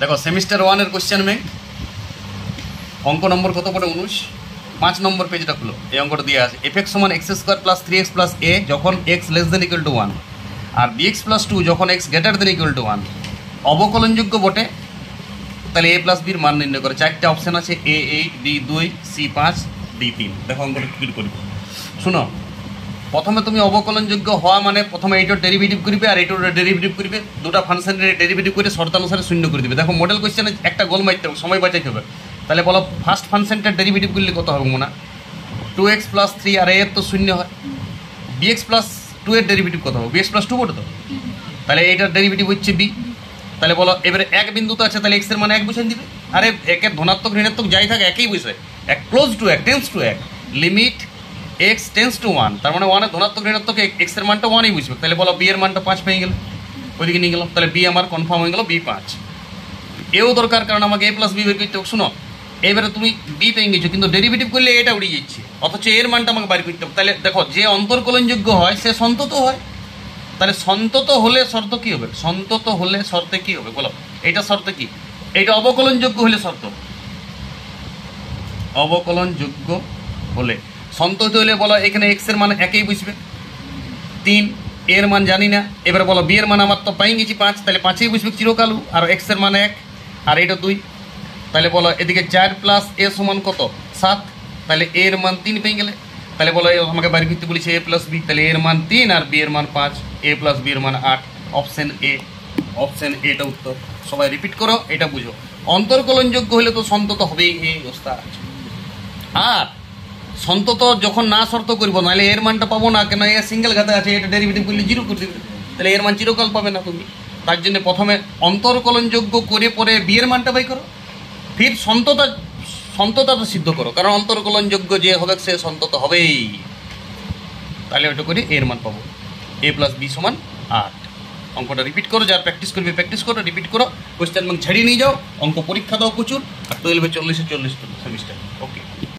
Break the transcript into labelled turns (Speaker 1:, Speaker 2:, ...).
Speaker 1: देखो सेमिस्टर 1 এর কোশ্চেন में অঙ্ক নম্বর কত পড়ে 19 5 নম্বর পেজটা খুলো এই অঙ্কটা দিয়ে আছে f(x = x² + 3x + a যখন x <= 1 আর bx + 2 যখন x > 1 অবকলনযোগ্য বটে তাহলে a + b এর মান নির্ণয় করে চারটি অপশন আছে a 8 b 2 c 5 d 3 দেখো অঙ্কটা কি করব শুনো প্রথমে তুমি অবকলনযোগ্য হওয়া মানে প্রথমে এইটার ডেরিভেটিভ করবে আর এইটার ডেরিভেটিভ করবে দুটো ফাংশনের ডেরিভেটিভ করে শর্তানুসারে শূন্য করে দিবে দেখো মডেল কোশ্চেনে একটা গোল মারতে হবে সময় বাঁচাইতে হবে তাহলে বলো ফার্স্ট ফাংশনটার ডেরিভেটিভ করলে কত হবে মনে 2x + 3 আর a এর তো শূন্য হয় bx + 2 এর ডেরিভেটিভ কত হবে bx + 2 বটে তো তাহলে এইটার ডেরিভেটিভ হচ্ছে b তাহলে বলো এবারে এক বিন্দুতে আছে তাহলে x এর মান 1 বসাই দিবে আরে একের ধনাত্মক ঋণাত্মক যাই থাকে একই বিষয় এক ক্লোজ টু এক টেন্স টু এক লিমিট x টেন্স টু 1 তার মানে 1 এর ধনাত্মক ঋণাত্মক x এর মানটা 1ই বুঝবে তাহলে বলো b এর মানটা 5 পেয়ে গেল ওইদিকে নিয়ে গেলাম তাহলে b আমার কনফার্ম হয়ে গেল b 5 এও দরকার কারণ আমাকে a + b বের করতে হবে শুনো এবারে তুমি b পেয়ে গেছো কিন্তু ডেরিভেটিভ করলে এটা উড়ে যাচ্ছে অথচ এর মানটা আমাকে বের করতে হবে তাহলে দেখো যে অন্তর্কলনযোগ্য হয় সে সন্তত হয় তাহলে সন্তত হলে শর্ত কি হবে সন্তত হলে শর্তে কি হবে বলো এটা শর্ত কি এটা অবকলনযোগ্য হলে শর্ত অবকলনযোগ্য হলে সন্তত হলে বলো এখানে x এর মান একই বুঝবে 3 এর মান জানি না এবারে বলো b এর মান আমার তো পাই গেছি 5 তাহলে 5ই বুঝবে চিরকাল আর x এর মান 1 আর এটা 2 তাহলে বলো এদিকে 4 + a সমান কত 7 তাহলে a এর মান 3 পেয়ে গেলে তাহলে বলো আমাকে বাইরে করতে বলেছে a + b তাহলে a এর মান 3 আর b এর মান 5 a + b এর মান 8 অপশন এটা উত্তর সবাই রিপিট করো এটা বুঝো অন্তর্কলনযোগ্য হলে তো সন্তত হবেই এই অবস্থা আর সন্তত যখন না শর্ত করব নাহলে এর মানটা পাবো না কেন এ সিঙ্গেল ঘাতে আছে এটা ডেরিভেটিভ করলে 0 করে দিবে তাহলে এর মান চিরকাল পাবে না তুমি তার জন্য প্রথমে অন্তর্কলনযোগ্য করে পরে b এর মানটা বাই করো ফির সন্ততা সিদ্ধ করো কারণ অন্তর্কলনযোগ্য যে হবে সে সন্তত হবেই তাহলে ওটা করে এর মান পাবো a + b = 8 অঙ্কটা রিপিট করো যার প্র্যাকটিস করবে প্র্যাকটিস করো রিপিট করো কোশ্চেন ব্যাংক ছেড়ে নিয়ে যাও অঙ্ক পরীক্ষা দাও প্রচুর আর 12 40 সেমিস্টার ওকে।